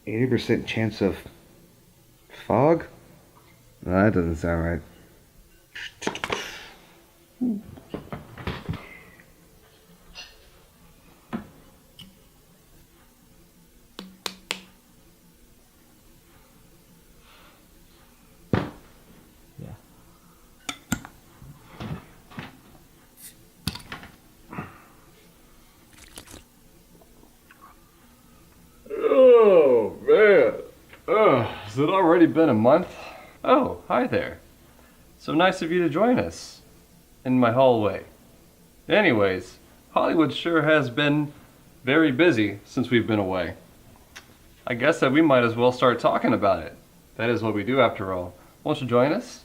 80% chance of fog? No, that doesn't sound right. Oh, man. Has it already been a month? Oh, hi there. So nice of you to join us in my hallway. Anyways, Hollywood sure has been very busy since we've been away. I guess that we might as well start talking about it. That is what we do after all. Won't you join us?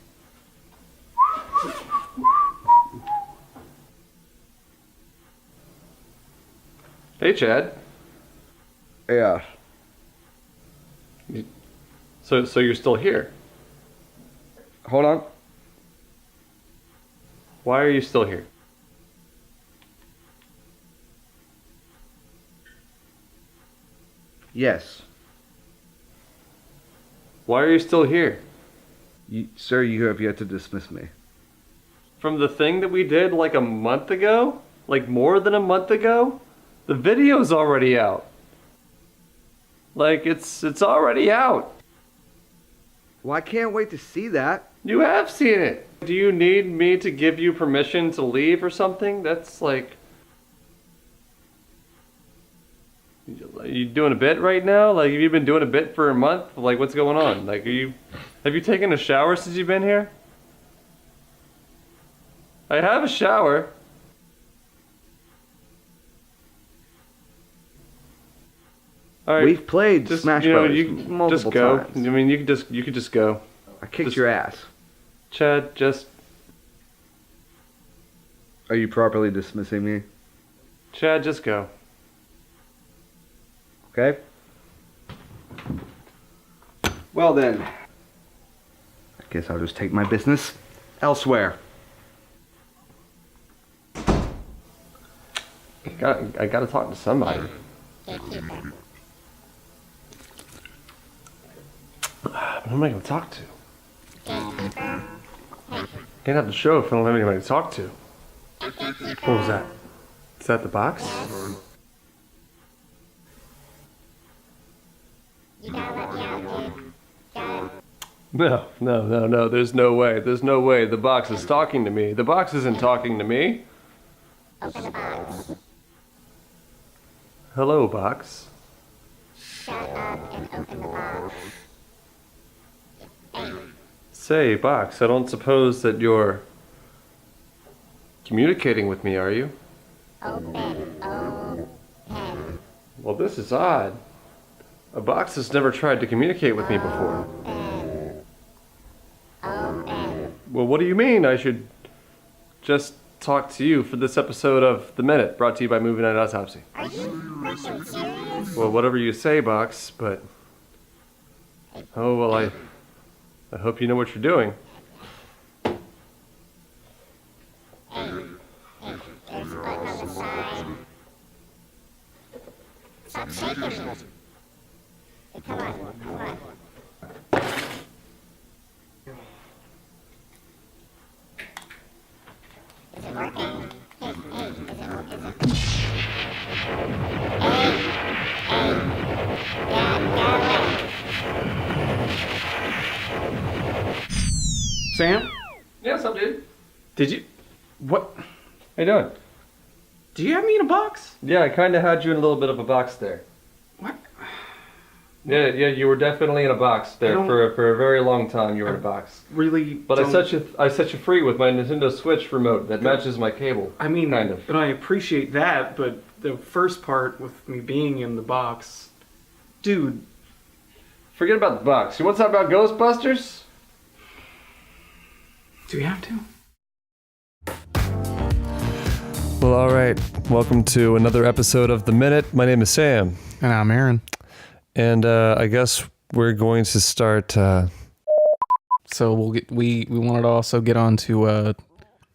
Hey, Chad. Yeah. So you're still here? Hold on. Why are you still here? Yes. Why are you still here? Sir, you have yet to dismiss me. From the thing that we did like a month ago? Like more than a month ago? The video's already out. Like, it's already out. Well, I can't wait to see that. You have seen it. Do you need me to give you permission to leave or something? That's like... Are you doing a bit right now? Like, have you been doing a bit for a month? Like, what's going on? Like, have you taken a shower since you've been here? I have a shower. All right, We've played Smash Bros. Multiple just go. times. I mean, you could just go. I kicked your ass. Chad, just... Are you properly dismissing me? Chad, just go. Okay. Well then, I guess I'll just take my business elsewhere. I gotta talk to somebody. Who am I gonna talk to? Can't have the show if I don't have anybody to talk to. What was that? Is that the box? No. There's no way. There's no way. The box is talking to me. The box isn't talking to me. Open the box. Hello, box. Shut up and open the box. Say, box, I don't suppose that you're communicating with me, are you? Open. Well, this is odd. A box has never tried to communicate with me before. Well, what do you mean I should just talk to you for this episode of The Minute, brought to you by Movie Night Autopsy? Are you freaking serious? Well, whatever you say, box, but... Oh, well, I hope you know what you're doing. There's a button on the side. Stop shaking me. Come on. Is it working? Hey, is it working? Sam? Yeah, what's up, dude? Did you... What? How you doing? Do you have me in a box? Yeah, I kind of had you in a little bit of a box there. What? Yeah, you were definitely in a box there for a very long time. You were in a box. Really? But I set you free with my Nintendo Switch remote that matches my cable. I mean, kind of. And I appreciate that, but the first part with me being in the box... Dude. Forget about the box. You want to talk about Ghostbusters? Do we have to? Well, all right. Welcome to another episode of The Minute. My name is Sam. And I'm Aaron. And I guess we're going to start... So we wanted to also get on to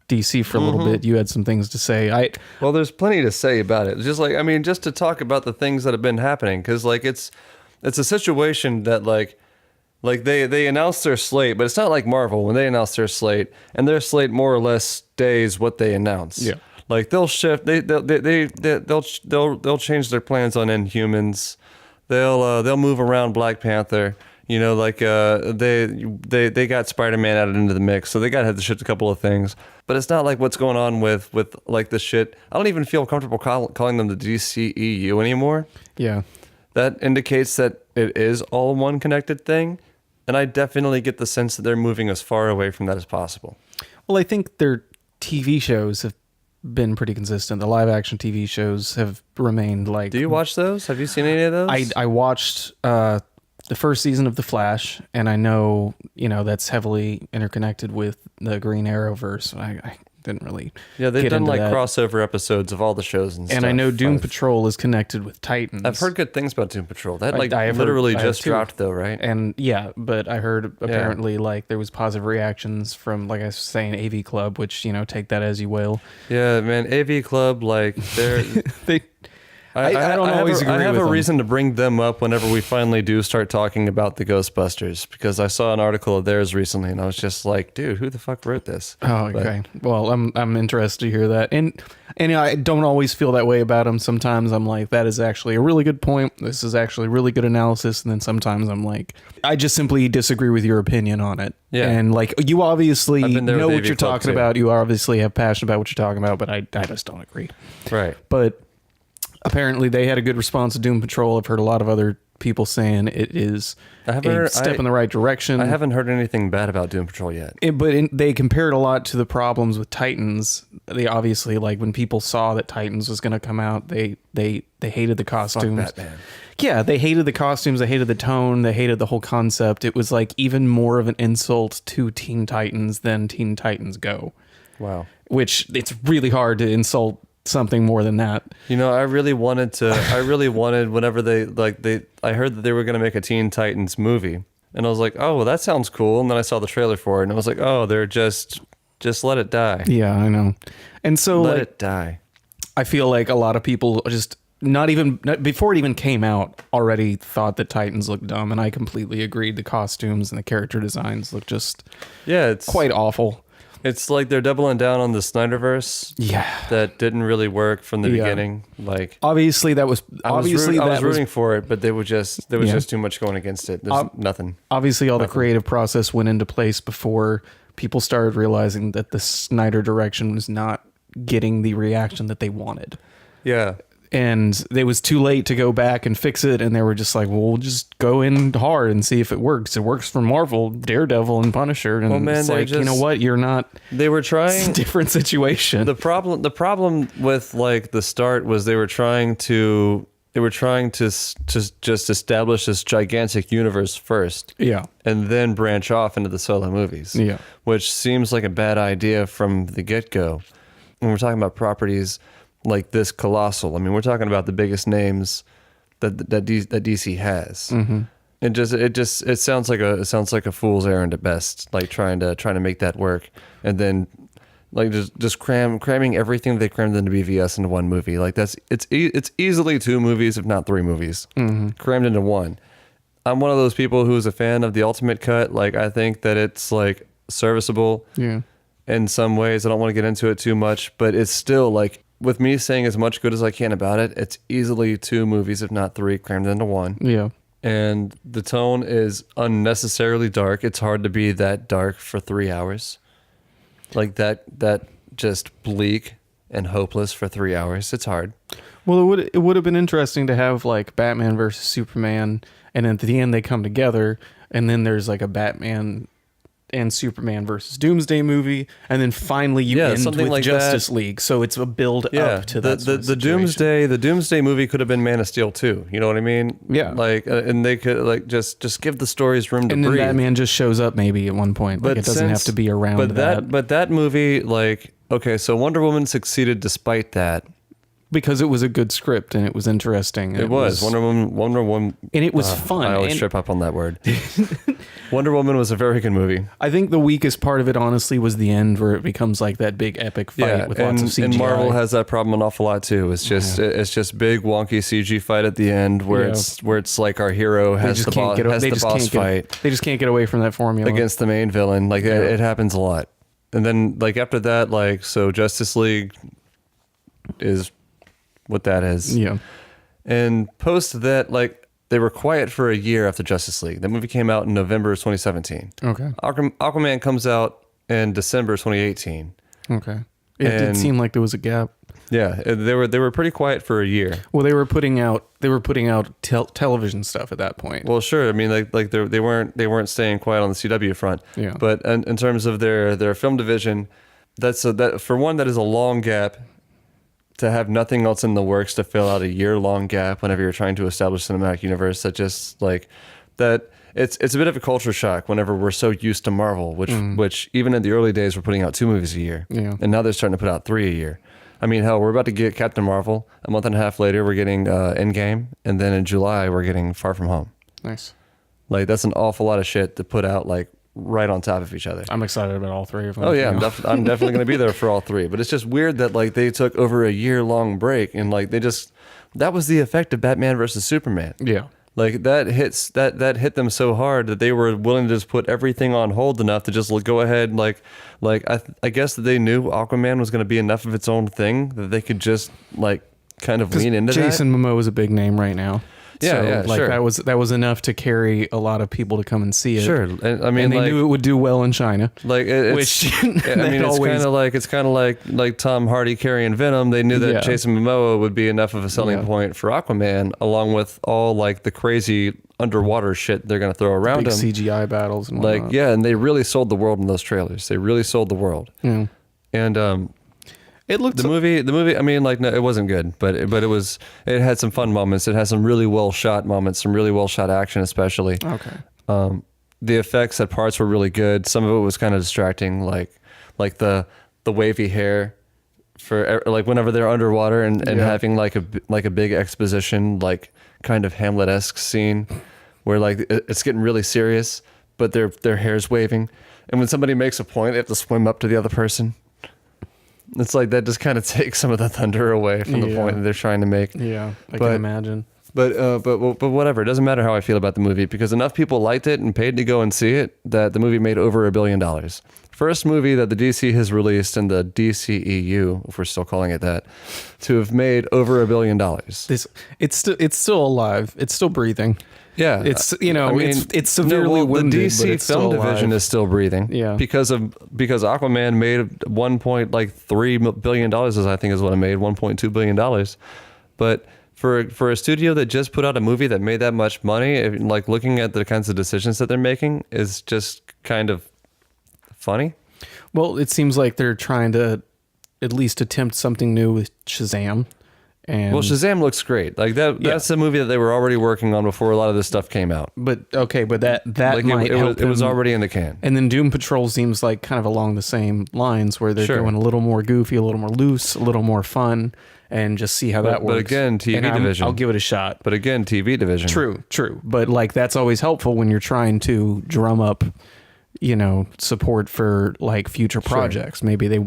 DC for a little bit. You had some things to say. Well, there's plenty to say about it. Just to talk about the things that have been happening. Because, it's it's a situation that like they announce their slate, but it's not like Marvel when they announce their slate, and their slate more or less stays what they announce. Yeah. Like they'll shift, they'll change their plans on Inhumans. They'll move around Black Panther. You know, like they got Spider-Man added into the mix, so they got to shift a couple of things. But it's not like what's going on with like the shit. I don't even feel comfortable calling them the DCEU anymore. Yeah, that indicates that it is all one connected thing, and I definitely get the sense that they're moving as far away from that as possible. Well, I think their TV shows have been pretty consistent. The live action TV shows have remained like. Do you watch those? Have you seen any of those? I watched the first season of The Flash, and I know, that's heavily interconnected with the Green Arrowverse. I didn't really. Yeah, they've get done into like that. crossover episodes of all the shows and stuff. And I know Doom Patrol is connected with Titans. I've heard good things about Doom Patrol. That I literally heard, just dropped though, right? And yeah, but I heard apparently like there was positive reactions from, like I was saying, AV Club, which take that as you will. Yeah, man, AV Club, like they're I don't always agree with them. I have a reason to bring them up whenever we finally do start talking about the Ghostbusters, because I saw an article of theirs recently and I was just like, dude, who the fuck wrote this? Oh, okay. Well, I'm interested to hear that. And I don't always feel that way about them. Sometimes I'm like, that is actually a really good point. This is actually really good analysis. And then sometimes I'm like, I just simply disagree with your opinion on it. Yeah. And like, you obviously know what you're talking about. You obviously have passion about what you're talking about, but I just don't agree. Right. But apparently they had a good response to Doom Patrol. I've heard a lot of other people saying it is a step in the right direction. I haven't heard anything bad about Doom Patrol yet. They compared a lot to the problems with Titans. They obviously, like, when people saw that Titans was going to come out, they hated the costumes. Fuck Batman. Yeah, they hated the costumes. They hated the tone. They hated the whole concept. It was like even more of an insult to Teen Titans than Teen Titans Go. Wow. Which it's really hard to insult something more than that. I really wanted whenever I heard that they were going to make a Teen Titans movie, and I was like, oh, well, that sounds cool. And then I saw the trailer for it and I was like, oh, they're just let it die. Yeah, I know. And so let it die. I feel like a lot of people just not before it even came out already thought that Titans looked dumb, and I completely agreed. The costumes and the character designs look just it's quite awful. It's like they're doubling down on the Snyderverse. Yeah, that didn't really work from the beginning. Like obviously that was I was rooting for it, but there was just too much going against it. There's nothing. Obviously, all the creative process went into place before people started realizing that the Snyder direction was not getting the reaction that they wanted. Yeah. And it was too late to go back and fix it, and they were just like, well, we'll just go in hard and see if it works. It works for Marvel, Daredevil, and Punisher. And it's like, you know what? You're not... They were trying... It's a different situation. The problem with, like, the start was they were trying to just establish this gigantic universe first. Yeah. And then branch off into the solo movies. Yeah. Which seems like a bad idea from the get-go. When we're talking about properties like this colossal, I mean, we're talking about the biggest names that DC has. Mm-hmm. It sounds like a fool's errand at best, like trying to make that work, and then like just cramming everything they crammed into BVS into one movie. Like it's easily 2 movies, if not 3 movies, crammed into one. I'm one of those people who's a fan of the Ultimate Cut. Like, I think that it's like serviceable. Yeah. In some ways, I don't want to get into it too much, but it's still like, with me saying as much good as I can about it, it's easily 2 movies, if not 3, crammed into one. Yeah. And the tone is unnecessarily dark. It's hard to be that dark for 3 hours. Like that just bleak and hopeless for 3 hours. It's hard. Well, it would have been interesting to have like Batman versus Superman, and at the end they come together, and then there's like a Batman and Superman versus Doomsday movie, and then finally you end with like Justice that. League. So it's a build up to that. The Doomsday movie could have been Man of Steel too. You know what I mean? Yeah. Like, and they could like just give the stories room to breathe. And then Batman just shows up maybe at one point. Like, it doesn't have to be around that. But that movie, like, okay, so Wonder Woman succeeded despite that, because it was a good script and it was interesting. It was Wonder Woman, and it was fun. I always trip up on that word. Wonder Woman was a very good movie. I think the weakest part of it, honestly, was the end where it becomes like that big epic fight with lots of CGI. And Marvel has that problem an awful lot too. It's just big wonky CG fight at the end where it's like our hero has the boss fight. They just can't get away from that formula against the main villain. Like it happens a lot. And then like after that, like so Justice League is what that is. Yeah. And post that, like they were quiet for a year after Justice League. That movie came out in November of 2017. Okay. Aquaman comes out in December 2018. Okay. It did seem like there was a gap. Yeah, they were pretty quiet for a year. Well, they were putting out television stuff at that point. Well, sure. I mean, like they weren't staying quiet on the CW front. Yeah. But in terms of their film division, that is a long gap. To have nothing else in the works to fill out a year-long gap whenever you're trying to establish a cinematic universe, that just like that it's a bit of a culture shock whenever we're so used to Marvel, which even in the early days were putting out 2 movies a year, and now they're starting to put out 3 a year. I mean, hell, we're about to get Captain Marvel. A month and a half later, we're getting Endgame, and then in July we're getting Far From Home. Nice. Like that's an awful lot of shit to put out like right on top of each other. I'm excited about all 3 of them. Oh yeah, I'm definitely going to be there for all 3. But it's just weird that like they took over a year-long break and like that was the effect of Batman versus Superman. Yeah. Like that hit them so hard that they were willing to just put everything on hold enough to just go ahead I guess that they knew Aquaman was going to be enough of its own thing that they could just like kind of lean into Jason Momoa is a big name right now. Yeah, like sure. that was enough to carry a lot of people to come and see it. Sure, and I mean, and they knew it would do well in China. Like, it's kind of like Tom Hardy carrying Venom. They knew that Jason Momoa would be enough of a selling point for Aquaman, along with all like the crazy underwater shit they're going to throw around him, CGI battles and whatnot. and they really sold the world in those trailers. They really sold the world. Yeah. And it looked the movie. I mean, like, no, it wasn't good, but it had some fun moments. It had some really well shot moments, some really well shot action, especially. Okay. The effects at parts were really good. Some of it was kind of distracting, like the wavy hair for like whenever they're underwater and having like a big exposition, like kind of Hamlet-esque scene where like it's getting really serious, but their hair's waving, and when somebody makes a point, they have to swim up to the other person. It's like that just kind of takes some of the thunder away from the point that they're trying to make. Yeah, I can imagine. But whatever. It doesn't matter how I feel about the movie because enough people liked it and paid to go and see it that the movie made over $1 billion. First movie that the DC has released in the DCEU, if we're still calling it that, to have made over $1 billion. It's still alive. It's still breathing. Yeah, it's it's severely wounded. The DC film division is still breathing. Yeah, because Aquaman made $1.3 billion, as I think is what it made, $1.2 billion. But for a studio that just put out a movie that made that much money, like looking at the kinds of decisions that they're making is just kind of funny. Well, it seems like they're trying to at least attempt something new with Shazam. And Shazam looks great. Like that's a movie that they were already working on before a lot of this stuff came out. But that like might help. It was already in the can. And then Doom Patrol seems like kind of along the same lines where they're going a little more goofy, a little more loose, a little more fun, and just see how that works. But again, TV division. I'll give it a shot. But again, TV division. True. But like that's always helpful when you're trying to drum up, support for like future projects. Maybe they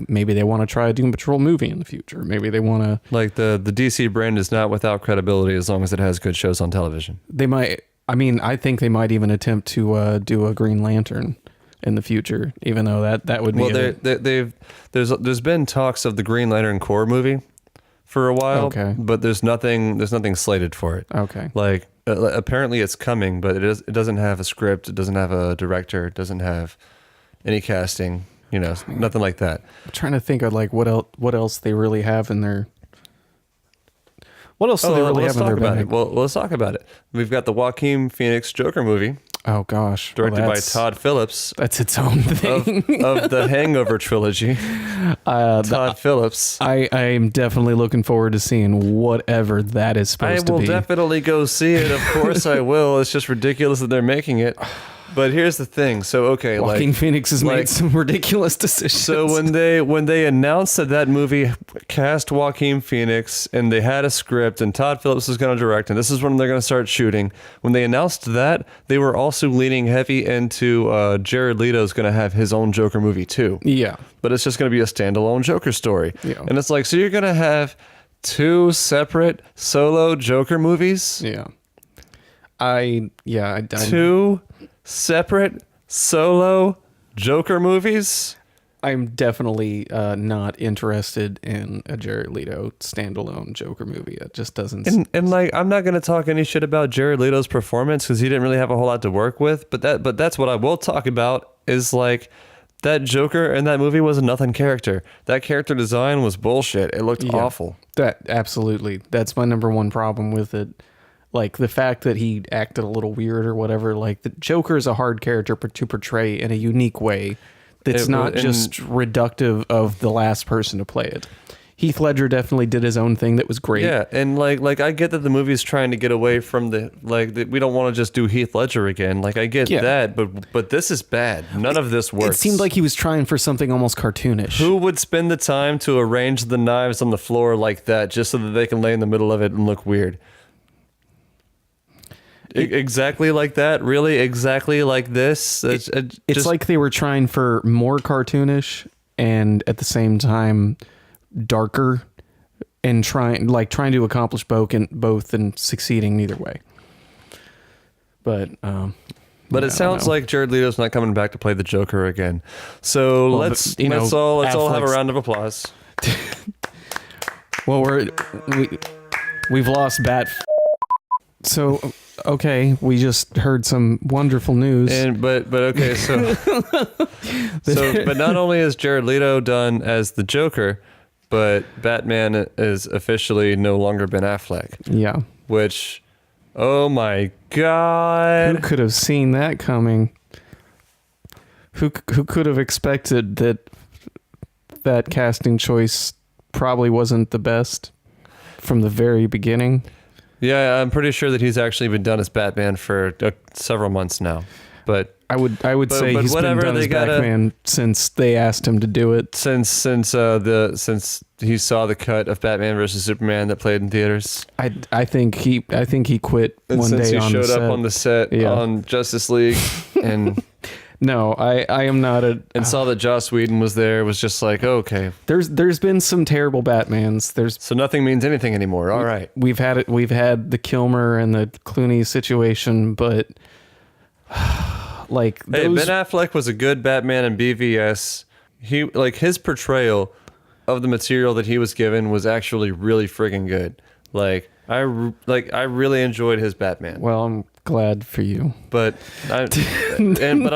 want to try a Doom Patrol movie in the future. Maybe they want to like the DC brand is not without credibility as long as it has good shows on television. They might. I mean, I think they might even attempt to do a Green Lantern in the future, even though that would be. There's been talks of the Green Lantern Corps movie for a while, but there's nothing slated for it. Okay, like. Apparently it's coming, but it doesn't have a script. It doesn't have a director. It doesn't have any casting. Nothing like that. I'm trying to think of like what else they really have in their. What else do they really have in their bag? Well, let's talk about it. We've got the Joaquin Phoenix Joker movie. Oh gosh, directed by Todd Phillips. That's its own thing of the Hangover trilogy. Todd Phillips. I am definitely looking forward to seeing whatever that is supposed to be. I will definitely go see it. Of course I will. It's just ridiculous that they're making it. But here's the thing. So okay, Joaquin Phoenix has made some ridiculous decisions. So when they announced that movie cast Joaquin Phoenix and they had a script and Todd Phillips was going to direct and this is when they're going to start shooting. When they announced that, they were also leaning heavy into Jared Leto's going to have his own Joker movie too. Yeah, but it's just going to be a standalone Joker story. Yeah. And it's like, so you're going to have 2 separate solo Joker movies? Yeah. 2 separate solo Joker movies? I'm definitely not interested in a Jared Leto standalone Joker movie. It just doesn't. And like, I'm not going to talk any shit about Jared Leto's performance because he didn't really have a whole lot to work with. But that's what I will talk about is like that Joker in that movie was a nothing character. That character design was bullshit. It looked awful. That absolutely. That's my number one problem with it. Like the fact that he acted a little weird or whatever. Like the Joker is a hard character to portray in a unique way. That's not just reductive of the last person to play it. Heath Ledger definitely did his own thing that was great. Yeah, and like I get that the movie's trying to get away from we don't want to just do Heath Ledger again. Like I get that, but this is bad. None of this works. It seemed like he was trying for something almost cartoonish. Who would spend the time to arrange the knives on the floor like that just so that they can lay in the middle of it and look weird? Exactly like that? Really? Exactly like this? It's like they were trying for more cartoonish and at the same time darker and trying to accomplish both and succeeding neither way. But it sounds like Jared Leto's not coming back to play the Joker again. So let's all have a round of applause. Well, we've lost Bat. So okay, we just heard some wonderful news. But okay, so but not only is Jared Leto done as the Joker, but Batman is officially no longer Ben Affleck. Yeah. Which, oh my God. Who could have seen that coming? Who could have expected that casting choice probably wasn't the best from the very beginning? Yeah, I'm pretty sure that he's actually been done as Batman for several months now. But I would say he's been done as Batman since they asked him to do it. Since he saw the cut of Batman versus Superman that played in theaters. I think he quit and one since day he on showed the set. up on the set on Justice League and no, I am not and saw that Joss Whedon was there. It was just like, oh, okay. There's been some terrible Batmans. So nothing means anything anymore. All right. We've had the Kilmer and the Clooney situation, but like Ben Affleck was a good Batman in BVS. His portrayal of the material that he was given was actually really friggin' good. I really enjoyed his Batman. Well, I'm glad for you, but I'm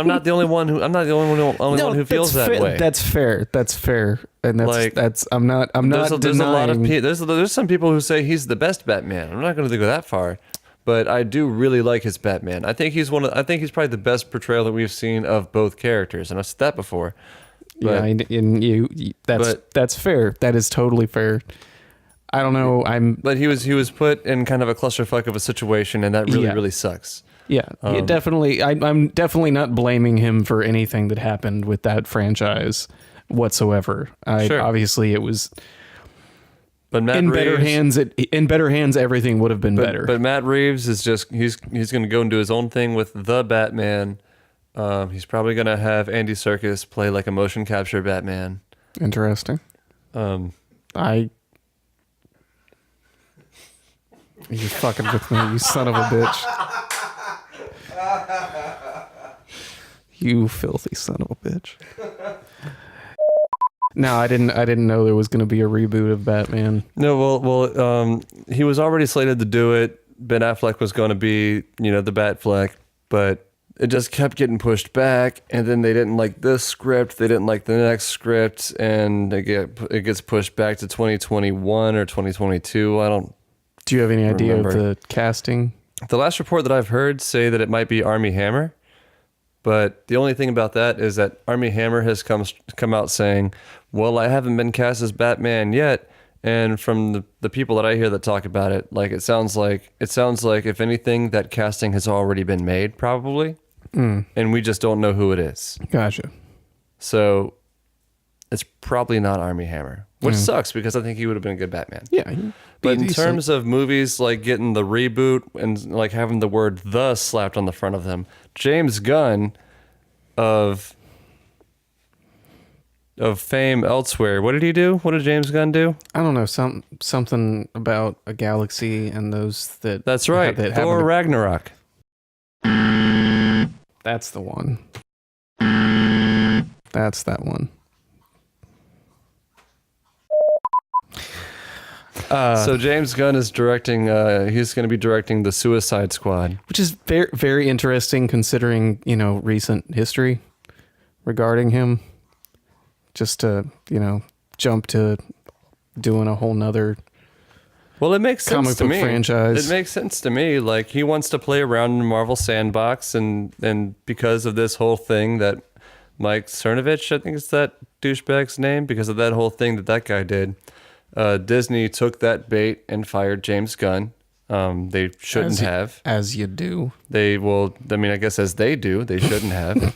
not the only one who feels that way. That's fair, and that's I'm not there's denying. A lot of there's some people who say he's the best Batman. I'm not going to go that far, but I do really like his Batman. I think he's probably the best portrayal that we've seen of both characters, and I've said that before. But, that's fair. That is totally fair. I don't know. But he was put in kind of a clusterfuck of a situation, and that really sucks. Yeah, definitely. I'm definitely not blaming him for anything that happened with that franchise whatsoever. Obviously it was. But Matt in Reeves, better hands, everything would have been better. But Matt Reeves is just he's going to go and do his own thing with the Batman. He's probably going to have Andy Serkis play like a motion capture Batman. Interesting. You're fucking with me, you son of a bitch. You filthy son of a bitch. No, I didn't know there was going to be a reboot of Batman. No, well, he was already slated to do it. Ben Affleck was going to be, the Batfleck, but it just kept getting pushed back, and then they didn't like this script, they didn't like the next script, and it gets pushed back to 2021 or 2022. Do you have any idea of the casting? The last report that I've heard say that it might be Armie Hammer, but the only thing about that is that Armie Hammer has come out saying, well, I haven't been cast as Batman yet, and from the people that I hear that talk about it, it sounds like if anything, that casting has already been made, probably. and we just don't know who it is. Gotcha. So it's probably not Armie Hammer, which sucks because I think he would have been a good Batman. Yeah. But in terms of movies like getting the reboot and like having the word "the" slapped on the front of them, James Gunn of fame elsewhere. What did he do? What did James Gunn do? I don't know, something about a galaxy and those that. That's right. Thor Ragnarok. That's the one. That's that one. So James Gunn is directing. He's going to be directing the Suicide Squad, Which is very, very interesting considering, recent history regarding him. Just to, jump to doing a whole nother well, it makes sense comic to book me. franchise. It makes sense to me. Like he wants to play around in the Marvel sandbox, and because of this whole thing that Mike Cernovich, I think is that douchebag's name, because of that whole thing that guy did, Disney took that bait and fired James Gunn. They shouldn't have. As you do. They will. I mean, I guess as they do, they shouldn't have.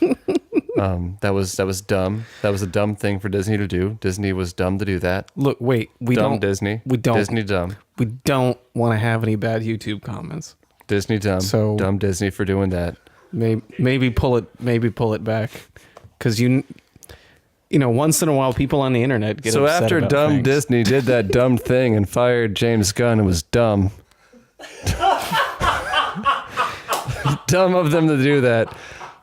That was dumb. That was a dumb thing for Disney to do. Disney was dumb to do that. Look, wait, Dumb Disney. Disney dumb. We don't want to have any bad YouTube comments. Disney dumb. So- dumb Disney for doing that. Maybe pull it back, because once in a while people on the internet get So upset after about dumb things. Disney did that dumb thing and fired James Gunn, it was dumb. Dumb of them to do that.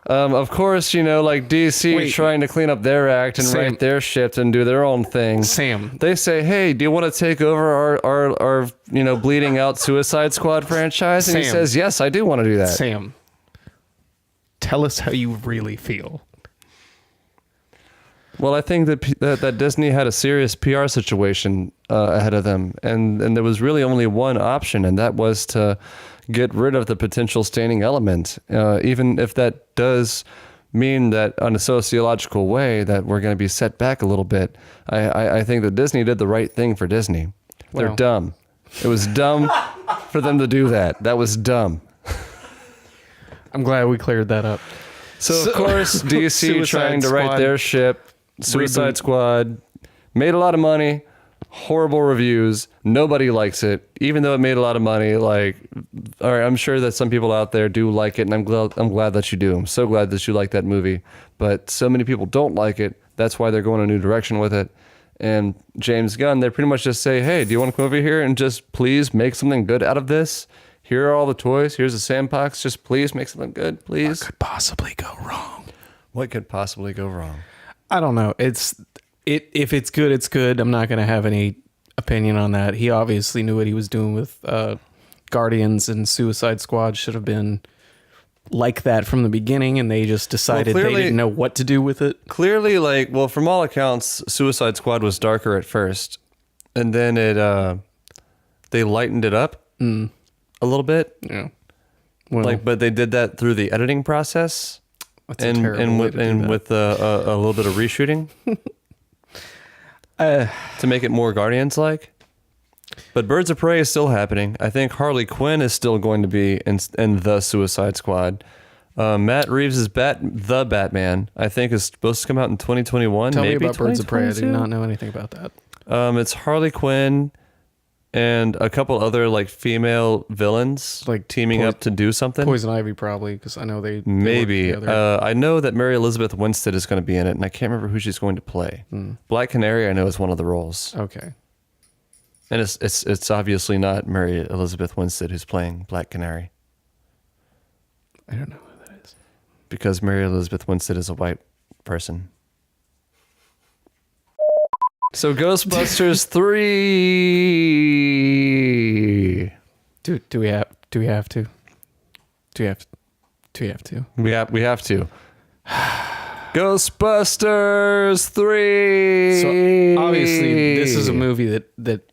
Of course, like DC Wait. trying to clean up their act and Sam. write their shit and do their own thing. Sam, They say, "Hey, do you want to take over our bleeding out Suicide Squad franchise?" And he Sam. says, "Yes, I do want to do that." Sam, tell us how you really feel. Well, I think that Disney had a serious PR situation ahead of them, and there was really only one option, and that was to get rid of the potential staining element, even if that does mean that on a sociological way that we're going to be set back a little bit. I think that Disney did the right thing for Disney. They're Well. dumb. It was dumb for them to do that. That was dumb. I'm glad we cleared that up. So of course, DC Suicide trying to right Squad their ship. Suicide reboot. Squad made a lot of money, horrible reviews. Nobody likes it, even though it made a lot of money. Like, all right, I'm sure that some people out there do like it, and I'm glad that you do. I'm so glad that you like that movie. But so many people don't like it. That's why they're going a new direction with it. And James Gunn, they pretty much just say, "Hey, do you want to come over here and just please make something good out of this? Here are all the toys. Here's a sandbox. Just please make something good, please." What could possibly go wrong? What could possibly go wrong? I don't know. If it's good, it's good. I'm not going to have any opinion on that. He obviously knew what he was doing with Guardians, and Suicide Squad should have been like that from the beginning, and they just decided Well, clearly- they didn't know what to do with it. Clearly, from all accounts, Suicide Squad was darker at first, and then they lightened it up a little bit. Yeah. Well, But they did that through the editing process, that's a terrible way to do that. with a little bit of reshooting to make it more Guardians-like. But Birds of Prey is still happening. I think Harley Quinn is still going to be in the Suicide Squad. Matt Reeves' the Batman, I think, is supposed to come out in 2021. Tell maybe me about Birds of Prey. I do 2022? not know anything about that. It's Harley Quinn and a couple other female villains Like teaming up to do something. Poison Ivy, probably, because I know they Maybe. work together. I know that Mary Elizabeth Winstead is going to be in it, and I can't remember who she's going to play. Black Canary, I know, is one of the roles, Okay. and it's obviously not Mary Elizabeth Winstead who's playing Black Canary, I don't know who that is. because Mary Elizabeth Winstead is a white person. So Ghostbusters 3. Do we have to? Do we have to? We have to. Ghostbusters 3. So obviously, this is a movie that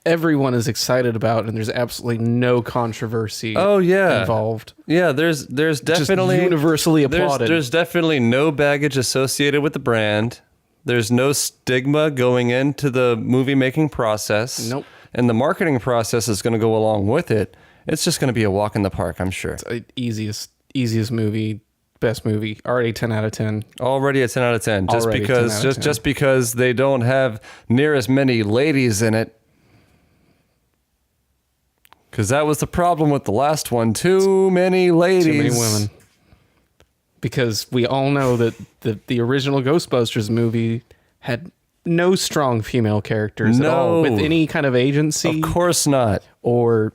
everyone is excited about, and there's absolutely no controversy. Oh, yeah. Involved. Yeah, there's definitely Just universally applauded. There's definitely no baggage associated with the brand. There's no stigma going into the movie making process. Nope. And the marketing process is going to go along with it. It's just going to be a walk in the park, I'm sure. Easiest movie best movie. Already 10 out of 10. Already a 10 out of 10. Just Already because 10 out of 10. just because they don't have near as many ladies in it. Because that was the problem with the last one. Too many ladies. Too many women. Because we all know that the original Ghostbusters movie had no strong female characters at all with any kind of agency. Of course not. Or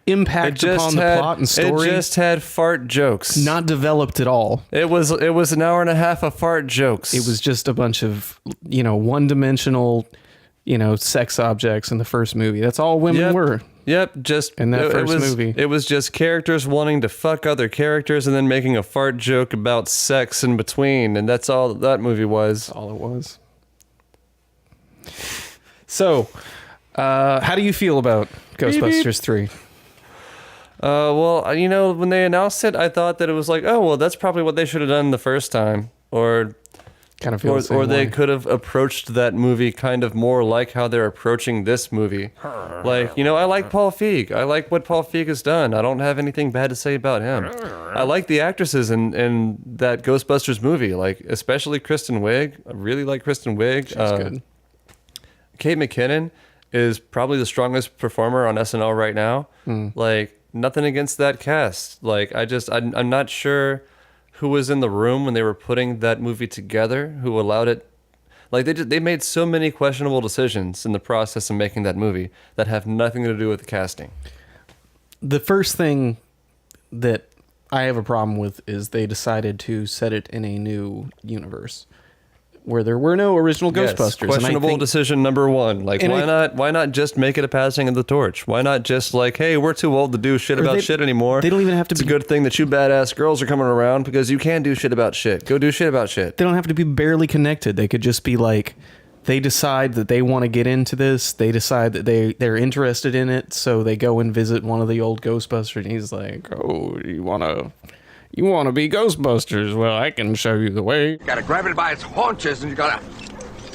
impact upon the plot and story. It just had fart jokes. Not developed at all. It was an hour and a half of fart jokes. It was just a bunch of, one-dimensional, sex objects in the first movie. That's all women were. Yep, just in that first movie. It was just characters wanting to fuck other characters and then making a fart joke about sex in between, and that's all that movie was. That's all it was. So, how do you feel about Ghostbusters 3? Well, when they announced it, I thought that it was like, oh, well, that's probably what they should have done the first time, or kind of feel the same or they way. could have approached that movie kind of more like how they're approaching this movie. Like, I like Paul Feig. I like what Paul Feig has done. I don't have anything bad to say about him. I like the actresses in that Ghostbusters movie, like especially Kristen Wiig. I really like Kristen Wiig. She's good. Kate McKinnon is probably the strongest performer on SNL right now. Like, nothing against that cast. Like, I'm not sure who was in the room when they were putting that movie together, who allowed it. Like, they made so many questionable decisions in the process of making that movie that have nothing to do with the casting. The first thing that I have a problem with is they decided to set it in a new universe where there were no original Ghostbusters. Questionable decision number one. Like, why not just make it a passing of the torch? Why not just like, hey, we're too old to do shit about shit anymore. They don't even have to It's a good thing that you badass girls are coming around because you can do shit about shit. Go do shit about shit. They don't have to be barely connected. They could just be like, they decide that they want to get into this. They decide that they're interested in it. So they go and visit one of the old Ghostbusters. And he's like, oh, you want to be Ghostbusters? Well, I can show you the way. You gotta grab it by its haunches and you gotta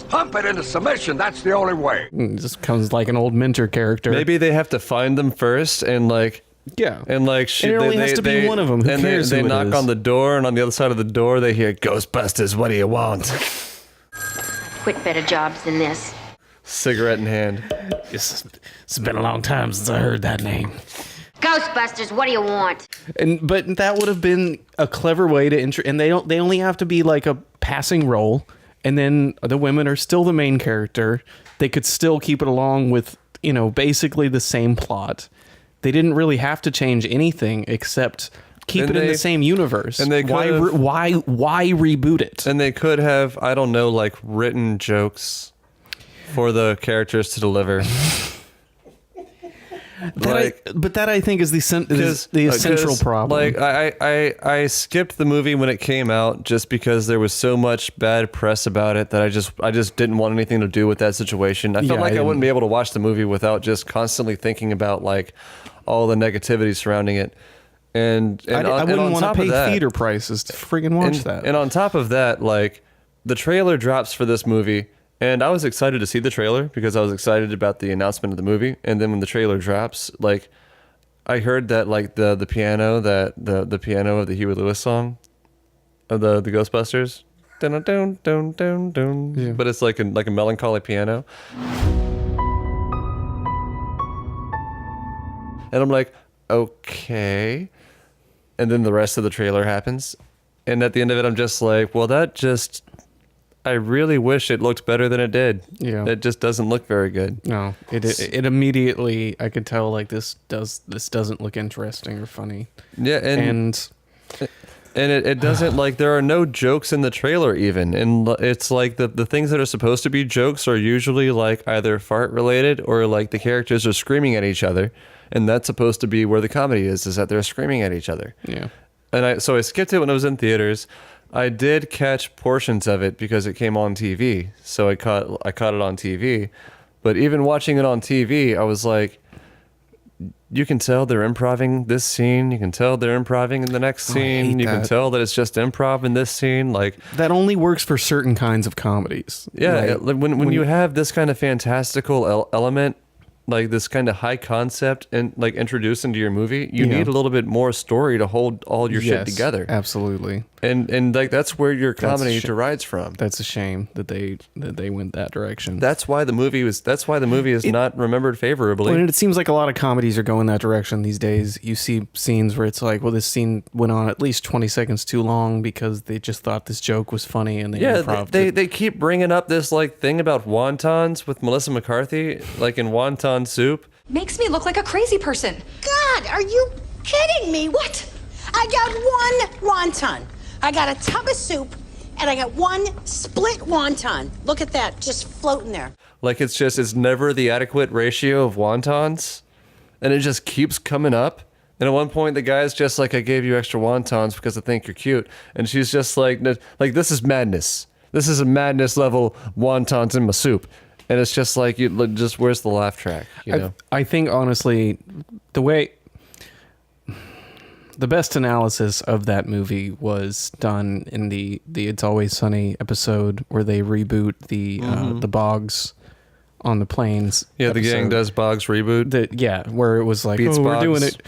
pump it into submission. That's the only way. It just comes like an old mentor character. Maybe they have to find them first and like... Yeah. And like... And it only has to be one of them. Who cares They who it knock is? on the door and on the other side of the door they hear, Ghostbusters, what do you want? Quit better jobs than this. Cigarette in hand. It's been a long time since I heard that name. Ghostbusters, what do you want? But that would have been a clever way to and they only have to be like a passing role, and then the women are still the main character. They could still keep it along with, basically the same plot. They didn't really have to change anything except keep it in the same universe. And they why reboot it? And they could have, I don't know, like written jokes for the characters to deliver. That I think is the central problem. Like I skipped the movie when it came out just because there was so much bad press about it that I just didn't want anything to do with that situation. I felt like I wouldn't be able to watch the movie without just constantly thinking about like all the negativity surrounding it. And I wouldn't want to pay theater prices to friggin' watch that. And on top of that, like the trailer drops for this movie. And I was excited to see the trailer because I was excited about the announcement of the movie. And then when the trailer drops, like I heard that like the piano the piano of the Huey Lewis song of the Ghostbusters. Dun, dun, dun, dun, dun. Yeah. But it's like a melancholy piano. And I'm like, okay. And then the rest of the trailer happens. And at the end of it, I'm just like, well, I really wish it looked better than it did. Yeah. It just doesn't look very good. No, it immediately, I could tell like this doesn't look interesting or funny. Yeah, and it doesn't like there are no jokes in the trailer even, and it's like the things that are supposed to be jokes are usually like either fart related or like the characters are screaming at each other, and that's supposed to be where the comedy is that they're screaming at each other. Yeah. And so I skipped it when it was in theaters. I did catch portions of it because it came on TV, so I caught it on TV. But even watching it on TV, I was like, you can tell they're improvising this scene. You can tell they're improvising in the next scene. You can tell that it's just improv in this scene. Like that only works for certain kinds of comedies. Yeah, like, when you have this kind of fantastical element like this kind of high concept and like introduced into your movie, you need a little bit more story to hold all your shit together. Absolutely. And like that's where your comedy derives from. That's a shame that they went that direction. That's why the movie is not remembered favorably. And it seems like a lot of comedies are going that direction these days. You see scenes where it's like, well, this scene went on at least 20 seconds too long because they just thought this joke was funny and they improv it. They keep bringing up this like thing about wontons with Melissa McCarthy, like in wonton soup. Makes me look like a crazy person. God, are you kidding me? What? I got one wonton. I got a tub of soup, and I got one split wonton. Look at that, just floating there. Like it's never the adequate ratio of wontons, and it just keeps coming up. And at one point, the guy's just like, "I gave you extra wontons because I think you're cute," and she's just like, "This is madness. This is a madness level wontons in my soup." And it's just like, just where's the laugh track? You know? I think honestly, the best analysis of that movie was done in the It's Always Sunny episode where they reboot the Boggs on the plains. Yeah, episode. the gang does Boggs reboot. Where it was like, Beats we're Boggs. doing it.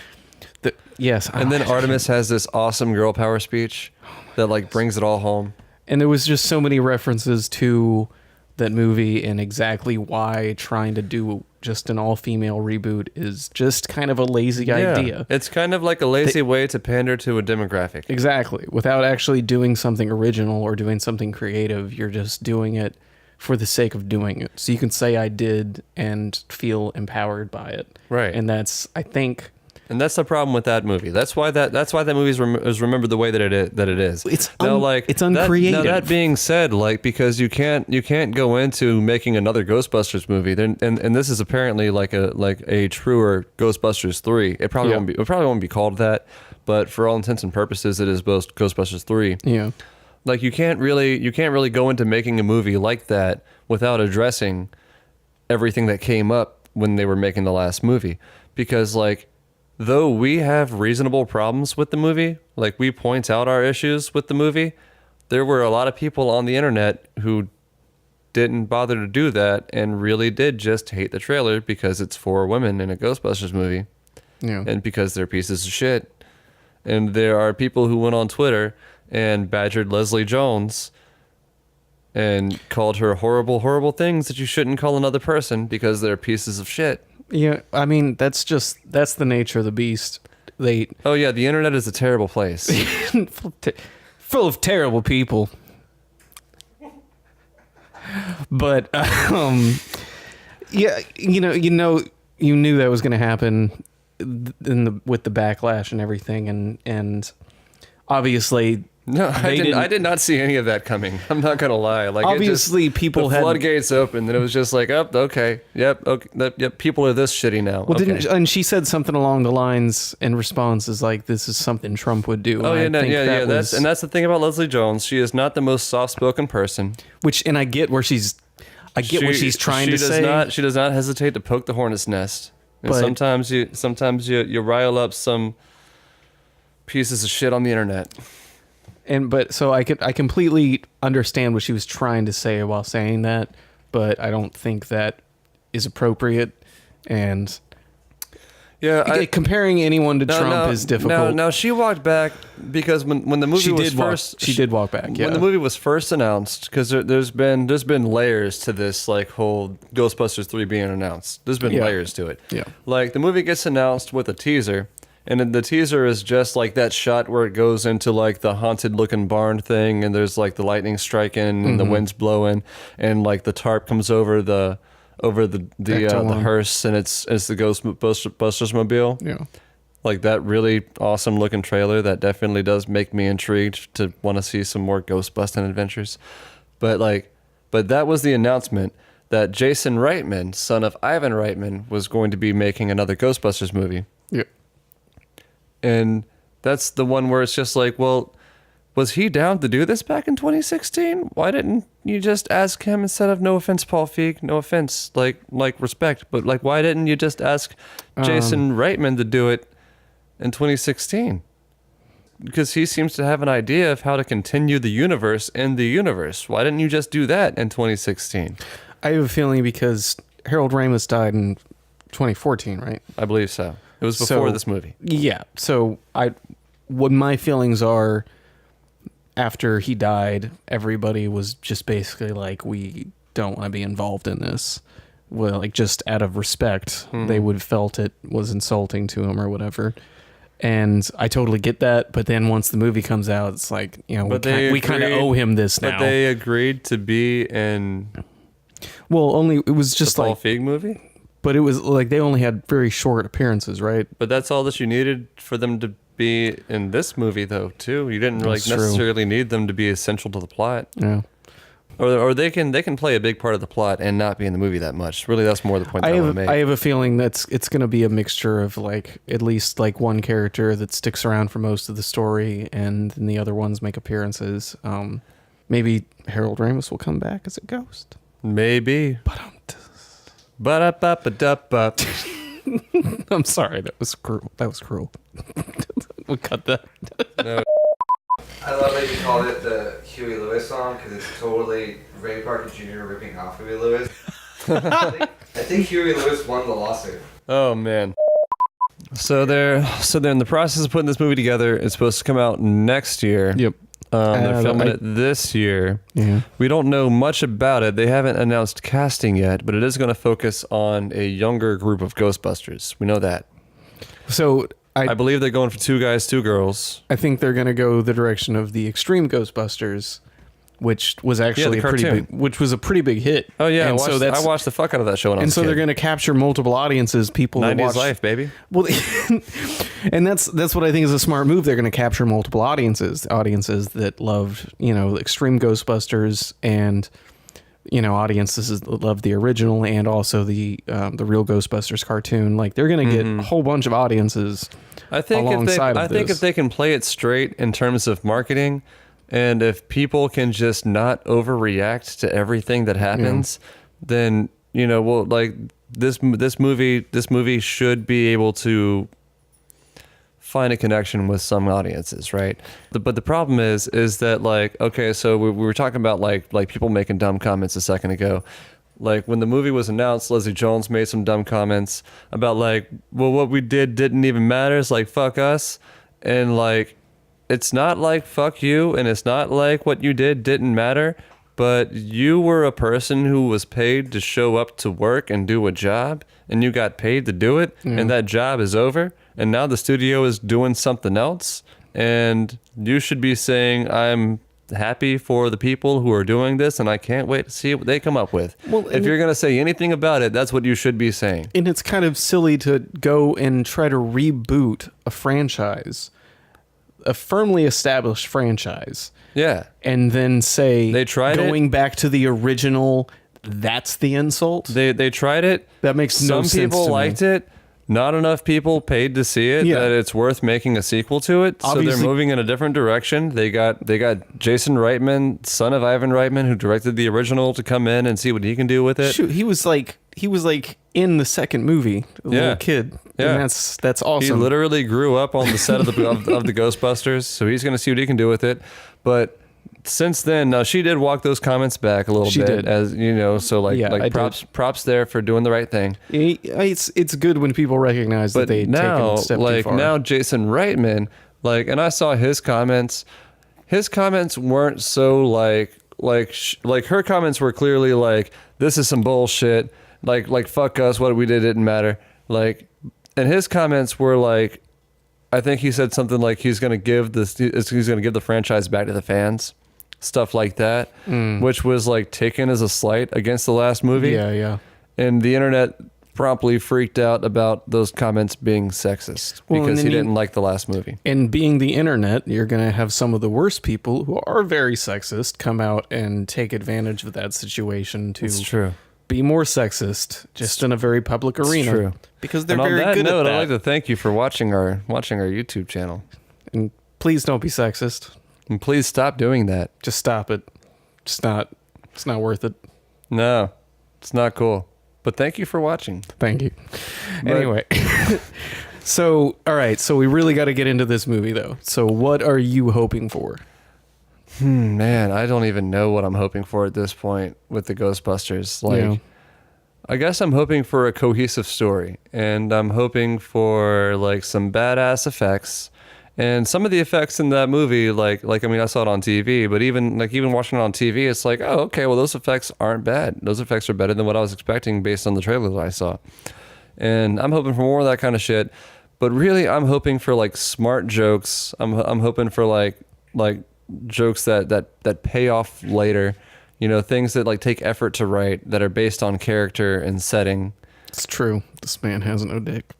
Yes. And then Artemis has this awesome girl power speech that like brings it all home. And there was just so many references to that movie and exactly why trying to do just an all-female reboot is just kind of a lazy idea. It's kind of like a lazy way to pander to a demographic. Exactly. Without actually doing something original or doing something creative, you're just doing it for the sake of doing it. So you can say I did and feel empowered by it. Right. And that's, I think... And that's the problem with that movie. That's why that movie is remembered the way that it is. It's it's uncreative. That being said, like because you can't go into making another Ghostbusters movie. Then and this is apparently like a truer Ghostbusters 3. It probably won't be called that, but for all intents and purposes, it is both Ghostbusters 3. Yeah. Like you can't really go into making a movie like that without addressing everything that came up when they were making the last movie, because like. Though we have reasonable problems with the movie, like we point out our issues with the movie, there were a lot of people on the internet who didn't bother to do that and really did just hate the trailer because it's for women in a Ghostbusters movie. Yeah. And because they're pieces of shit. And there are people who went on Twitter and badgered Leslie Jones and called her horrible, horrible things that you shouldn't call another person because they're pieces of shit. Yeah, I mean, that's the nature of the beast. Oh yeah, the internet is a terrible place. Full of terrible people. But yeah, you knew that was going to happen with the backlash and everything, and obviously. No, I did not see any of that coming. I'm not gonna lie. Like obviously, people the had floodgates open, and it was just like, oh, okay, yep, people are this shitty now. Well, okay. and she said something along the lines in response is like, "This is something Trump would do." Oh yeah, that's the thing about Leslie Jones. She is not the most soft-spoken person. And I get what she's trying to say. She does not hesitate to poke the hornet's nest. And But- sometimes you rile up some pieces of shit on the internet. So I completely understand what she was trying to say while saying that, but I don't think that is appropriate. And yeah, comparing anyone to Trump is difficult. Now she walked back because when the movie she did walk back. Yeah. When the movie was first announced, because there's been layers to this like whole Ghostbusters 3 being announced. There's been layers to it. Yeah. Like the movie gets announced with a teaser. And then the teaser is just like that shot where it goes into like the haunted looking barn thing, and there's like the lightning striking and the wind's blowing, and like the tarp comes over the hearse, and it's the Ghostbusters mobile. Yeah. Like that really awesome looking trailer that definitely does make me intrigued to want to see some more Ghostbusting adventures. But that was the announcement that Jason Reitman, son of Ivan Reitman, was going to be making another Ghostbusters movie. Yeah. And that's the one where it's just like, well, was he down to do this back in 2016? Why didn't you just ask him instead of, no offense, Paul Feig, no offense, like respect, but like, why didn't you just ask Jason Reitman to do it in 2016? Because he seems to have an idea of how to continue the universe in the universe. Why didn't you just do that in 2016? I have a feeling because Harold Ramis died in 2014, right? I believe so. It was before this movie. Yeah. So what my feelings are, after he died, everybody was just basically like, we don't want to be involved in this. Well, like, just out of respect, they would have felt it was insulting to him or whatever. And I totally get that. But then once the movie comes out, it's like, you know, we kind of owe him this now. But they agreed to be in well, only it was just the Paul like Feig movie. But it was like they only had very short appearances, right? But that's all that you needed for them to be in this movie, though. Too, you didn't That's true. necessarily need them to be essential to the plot. Yeah. Or they can play a big part of the plot and not be in the movie that much. Really, that's more the point that I want to make. I have a feeling it's going to be a mixture of like at least like one character that sticks around for most of the story, and then the other ones make appearances. Maybe Harold Ramis will come back as a ghost. Maybe. Ba-da-ba-ba-da-ba. I'm sorry, that was cruel. We'll cut that. No. I love that you called it the Huey Lewis song because it's totally Ray Parker Jr. ripping off Huey Lewis. I think Huey Lewis won the lawsuit. Oh man. So they're in the process of putting this movie together. It's supposed to come out next year. Yep. They're filming it this year. Yeah. We don't know much about it. They haven't announced casting yet, but it is going to focus on a younger group of Ghostbusters. We know that. So I believe they're going for 2 guys, 2 girls. I think they're going to go the direction of the Extreme Ghostbusters, which was actually which was a pretty big hit. Oh yeah, and I watched the fuck out of that show when I was a kid. They're going to capture multiple audiences, people that 90s watch life, baby. Well, and that's what I think is a smart move. They're going to capture multiple audiences that loved, Extreme Ghostbusters, and audiences that love the original and also the real Ghostbusters cartoon. Like, they're going to get a whole bunch of audiences. I think if they can play it straight in terms of marketing, and if people can just not overreact to everything that happens, then like this movie should be able to find a connection with some audiences, right? But the problem is that, like, okay, so we were talking about like people making dumb comments a second ago. Like, when the movie was announced, Leslie Jones made some dumb comments about, like, well, what we didn't even matter. It's like, fuck us. And, like, it's not like fuck you, and it's not like what you didn't matter, but you were a person who was paid to show up to work and do a job, and you got paid to do it, and that job is over, and now the studio is doing something else, and you should be saying, I'm happy for the people who are doing this, and I can't wait to see what they come up with. Well, if you're going to say anything about it, that's what you should be saying. And it's kind of silly to go and try to reboot a franchise, a firmly established franchise. Yeah. And then say, they tried going back to the original, that's the insult. They tried it. That makes no sense. Some people liked it. Not enough people paid to see it, that it's worth making a sequel to it. Obviously, so they're moving in a different direction. They got Jason Reitman, son of Ivan Reitman, who directed the original, to come in and see what he can do with it. Shoot, he was like in the second movie, little kid. Yeah. And that's awesome. He literally grew up on the set of the Ghostbusters, so he's going to see what he can do with it. But since then, now she did walk those comments back a little bit. She did. As you know, so props there for doing the right thing. It's good when people recognize that they take a step too far. Now Jason Reitman, and I saw his comments. His comments weren't so like her comments were clearly like, this is some bullshit. Like fuck us, what we didn't matter. And his comments were like, I think he said something like he's going to give the franchise back to the fans. Stuff like that, which was like taken as a slight against the last movie. Yeah. And the internet promptly freaked out about those comments being sexist because he didn't like the last movie. And being the internet, you're going to have some of the worst people who are very sexist come out and take advantage of that situation to be more sexist, just in a very public arena. True. Because they're very good at that. I'd like to thank you for watching our YouTube channel. And please don't be sexist. And please stop doing that. Just stop it. It's not worth it. No, it's not cool. But thank you for watching. Thank you. Anyway. So, all right. So we really got to get into this movie, though. So what are you hoping for? Man, I don't even know what I'm hoping for at this point with the Ghostbusters. I guess I'm hoping for a cohesive story, and I'm hoping for like some badass effects. And some of the effects in that movie, I mean, I saw it on TV, but even watching it on TV, it's like, oh, okay, well, those effects aren't bad. Those effects are better than what I was expecting based on the trailer that I saw. And I'm hoping for more of that kind of shit. But really, I'm hoping for like smart jokes. I'm hoping for like jokes that pay off later. You know, things that like take effort to write that are based on character and setting. It's true. This man has no dick.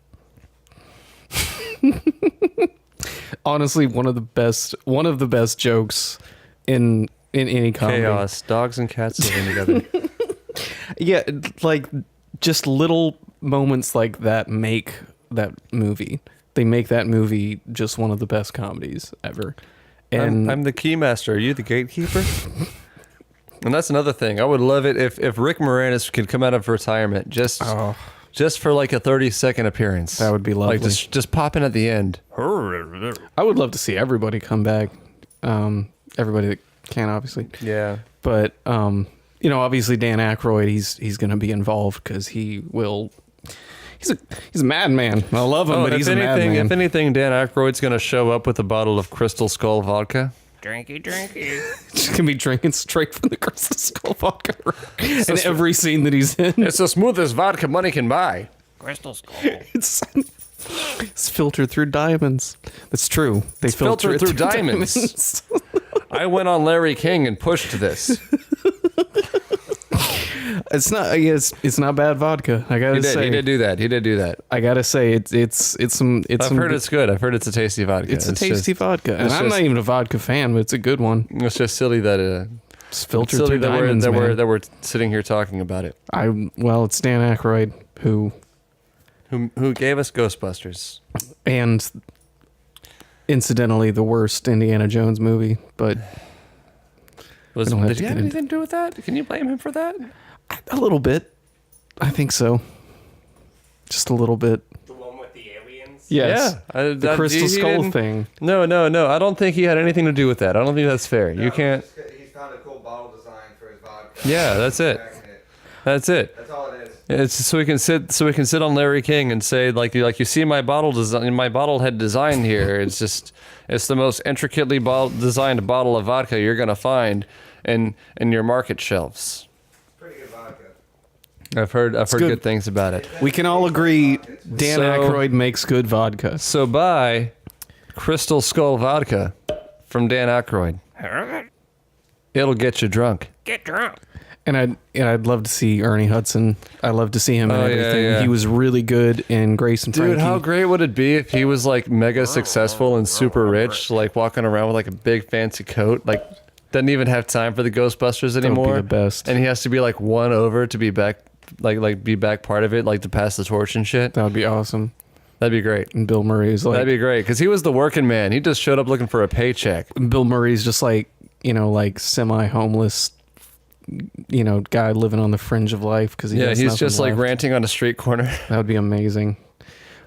Honestly, one of the best jokes in any comedy. Chaos, dogs and cats living together. Yeah, like just little moments like that make that movie. They make that movie just one of the best comedies ever. And I'm the keymaster. Are you the gatekeeper? And that's another thing. I would love it if Rick Moranis could come out of retirement just for like a 30-second appearance. That would be lovely. Like just pop in at the end. I would love to see everybody come back. Everybody that can, obviously. Yeah. But you know, obviously Dan Aykroyd, he's going to be involved because he will. He's a madman. I love him, but he's a madman. If anything, Dan Aykroyd's going to show up with a bottle of Crystal Skull vodka. Drinky. He's going to be drinking straight from the Crystal Skull vodka in every scene that he's in. It's the smoothest vodka money can buy. Crystal Skull. It's filtered through diamonds. That's true. They filter filtered it through diamonds. I went on Larry King and pushed this. It's not bad vodka. I gotta say He did do that. I gotta say I've heard it's good. I've heard it's a tasty vodka. It's a tasty vodka, and I'm not even a vodka fan, but it's a good one. It's just silly that It's filtered through diamonds, man. that we're sitting here talking about it. It's Dan Aykroyd who gave us Ghostbusters, and incidentally the worst Indiana Jones movie, but did he have anything to do with that? Can you blame him for that? a little bit. I think so. Just a little bit. The one with the aliens? Yes. Yeah. The Crystal Skull thing. No. I don't think he had anything to do with that. I don't think that's fair. You can't. He's found a cool bottle design for his vodka. Yeah, that's it. That's it. That's all it is. It's so we can sit on Larry King and say like you see my bottle design, my bottle head design here. It's the most intricately designed bottle of vodka you're gonna find in your market shelves. Pretty good vodka. I've heard good things about it. We can all agree Dan Aykroyd makes good vodka. So buy Crystal Skull vodka from Dan Aykroyd. It'll get you drunk. Get drunk. And I'd love to see Ernie Hudson. I love to see him in everything. Yeah. He was really good in Grace and Frankie. Dude, how great would it be if he was like mega successful and super rich, like walking around with like a big fancy coat, like doesn't even have time for the Ghostbusters anymore. That would be the best. And he has to be like won over to be back, like be back part of it, like to pass the torch and shit. That would be awesome. That'd be great. And Bill Murray's like... That'd be great, because he was the working man. He just showed up looking for a paycheck. Bill Murray's just like, like semi-homeless, guy living on the fringe of life because he's just like ranting on a street corner. That would be amazing.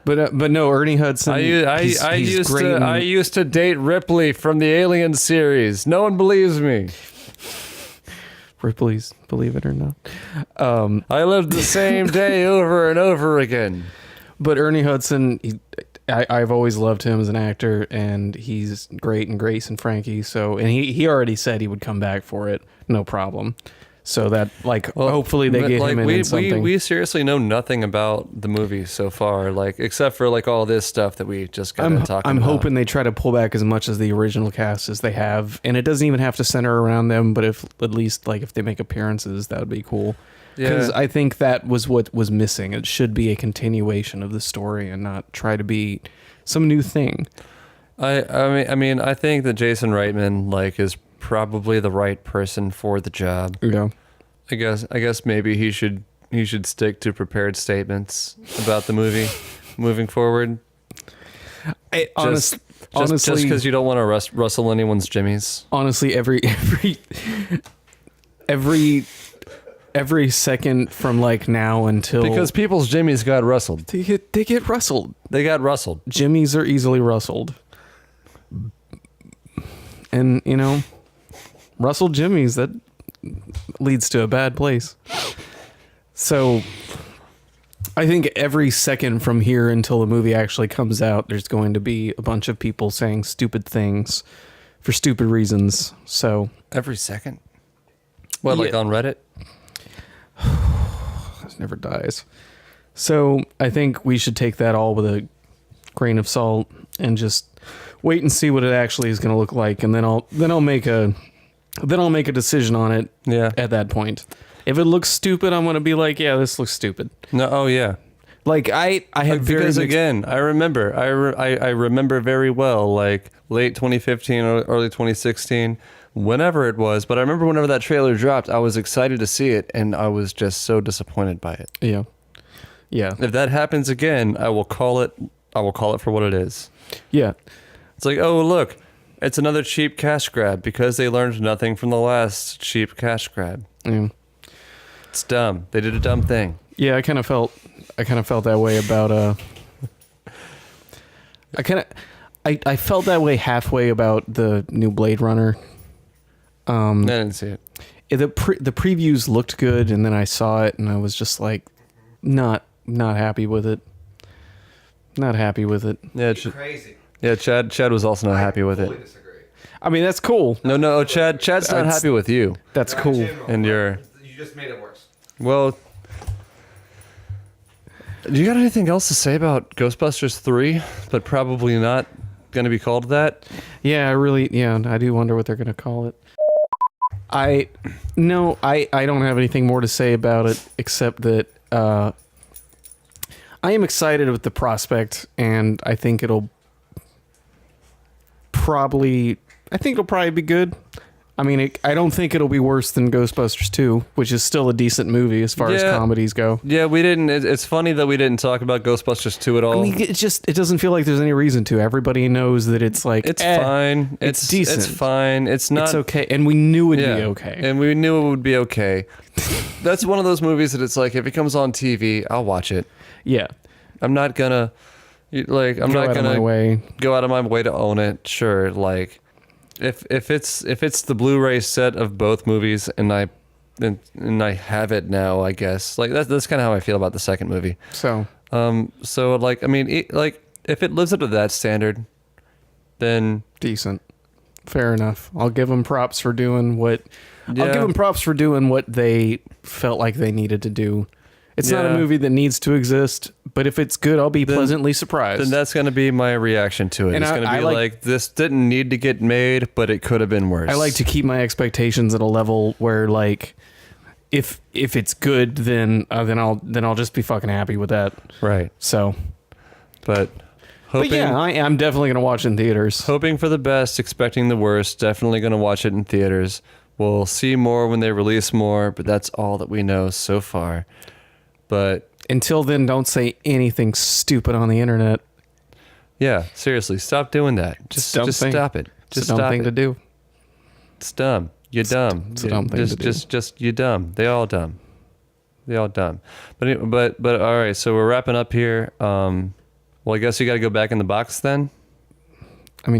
But no, Ernie Hudson. I used to date Ripley from the Alien series. No one believes me. Ripley's, believe it or not. I lived the same day over and over again. But Ernie Hudson, I've always loved him as an actor, and he's great in Grace and Frankie. So, and he already said he would come back for it, no problem. So that, hopefully they get him in something. We seriously know nothing about the movie so far, except for all this stuff that we just got to talk about. I'm hoping they try to pull back as much as the original cast as they have, and it doesn't even have to center around them. But if at least if they make appearances, that would be cool. Because I think that was what was missing. It should be a continuation of the story and not try to be some new thing. I mean, I think that Jason Reitman is probably the right person for the job. Yeah. I guess maybe he should stick to prepared statements about the movie moving forward. Honestly, just because you don't want to rustle anyone's jimmies. Honestly, every second from now until, because people's jimmies got rustled. They get rustled. They got rustled. Jimmies are easily rustled. And rustled jimmies, that leads to a bad place. So I think every second from here until the movie actually comes out, there's going to be a bunch of people saying stupid things for stupid reasons. So Every second? What, like Yeah. on Reddit? it never dies. So I think we should take that all with a grain of salt and just wait and see what it actually is going to look like, and then I'll make a decision on it. Yeah. At that point, if it looks stupid, I'm going to be like, yeah, this looks stupid. No. Oh yeah. Like I have very Because mixed- again, I remember. I remember very well, like late 2015 or early 2016, whenever it was. But I remember whenever that trailer dropped, I was excited to see it, and I was just so disappointed by it. Yeah. If that happens again, I will call it. I will call it for what it is. Yeah. It's like, oh look, it's another cheap cash grab because they learned nothing from the last cheap cash grab. Yeah. It's dumb. They did a dumb thing. Yeah, I kind of felt that way about I felt that way halfway about the new Blade Runner. I didn't see it. The previews looked good, and then I saw it, and I was just like, not happy with it. Not happy with it. Yeah, Crazy. yeah. Chad was also not happy with Fully it. disagree. I mean, that's cool. No. Chad's not That's- happy with you. That's Not cool. general, And but you're- You just made it worse. Well, do you got anything else to say about Ghostbusters 3, but probably not going to be called that? Yeah, I do wonder what they're gonna call it. I don't have anything more to say about it except that I am excited with the prospect, and I think it'll probably be good. I mean, I don't think it'll be worse than Ghostbusters 2, which is still a decent movie as far as Yeah. comedies go. Yeah, we didn't. It's funny that we didn't talk about Ghostbusters 2 at all. I mean, it doesn't feel like there's any reason to. Everybody knows that it's like It's fine. it's decent. It's fine. It's not It's okay, and we knew it'd yeah. be okay. And we knew it would be okay. That's one of those movies that it's like, if it comes on TV, I'll watch it. Yeah, I'm not gonna I'm Go not out of gonna my way. go out of my way to own it. Sure, like if it's the Blu-ray set of both movies, and I have it now, I guess. Like that's kind of how I feel about the second movie. So So like, I mean, if it lives up to that standard, then decent, fair enough. I'll give them props for doing what. I'll Yeah. give them props for doing what they felt like they needed to do. It's not a Yeah. movie that needs to exist, but if it's good, I'll be pleasantly surprised. then that's gonna be my reaction to it. And It's I- gonna be I like, like- this didn't need to get made, but it could have been worse. I like to keep my expectations at a level where, like, if it's good, then I'll just be fucking happy with that. right, So, but hoping but yeah, I'm definitely gonna watch it in theaters. hoping for the best, expecting the worst. Definitely gonna watch it in theaters. We'll see more when they release more, but that's all that we know so far. But Until then, don't say anything stupid on the internet. yeah, seriously, stop doing that. Just dumb thing. stop it. It's Just a dumb stop thing it. to do. It's dumb. You're dumb. it's a dumb thing to do. Just you dumb. They all dumb. They all dumb. But anyway, but all right. So we're wrapping up here. Well, I guess you got to go back in the box then. I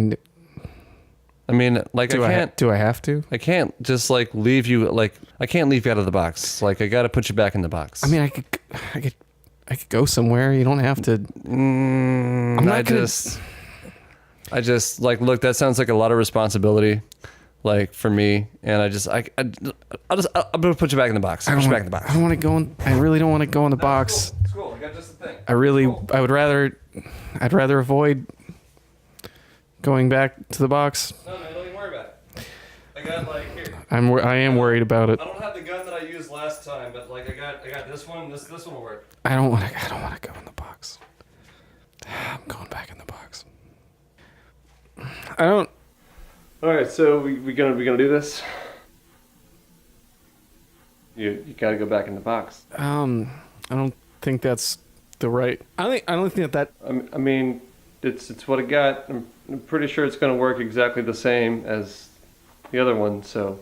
mean, Like do I I can't. do I have to? I can't just like leave you. Like I can't leave you out of the box. Like I got to put you back in the box. I mean, I could go somewhere. You don't have to. I'm not I gonna- just like, look, that sounds like a lot of responsibility, like for me, and I'm gonna put you back in the box. Put you back in the box. I don't want to go in. I really don't want to go in the box. It's cool. I got just the thing. I'd rather avoid going back to the box. No, don't even worry about it. I got like here. I am worried about it. I don't have the gun that I used last time, but like I got this one. This one will work. I don't want to go in the box. I'm going back in the box. I don't. All right, so we gonna do this. You gotta go back in the box. I don't think that's the right. I don't think that. I mean, it's what I got. I'm pretty sure it's gonna work exactly the same as the other one. So,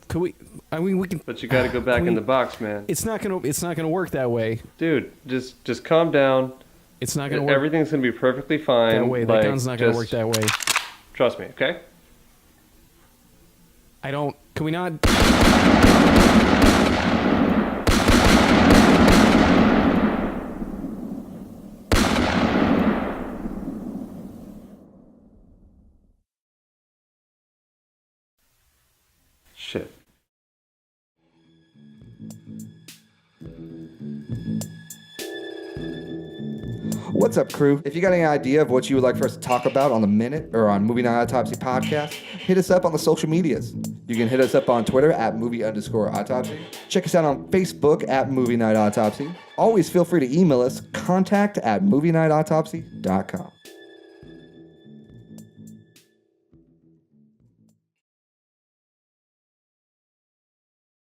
Could we? I mean, we can. but you gotta go back in the box, man. It's not gonna work that way. Dude, just calm down. It's not gonna work Everything's gonna be perfectly fine. that way. That gun's not gonna work that way. Trust me, okay? I don't. Can we not? What's up, crew? If you got any idea of what you would like for us to talk about on The Minute or on Movie Night Autopsy podcast, hit us up on the social medias. You can hit us up on Twitter at movie_autopsy. Check us out on Facebook at Movie Night Autopsy. Always feel free to email us, contact@movienightautopsy.com.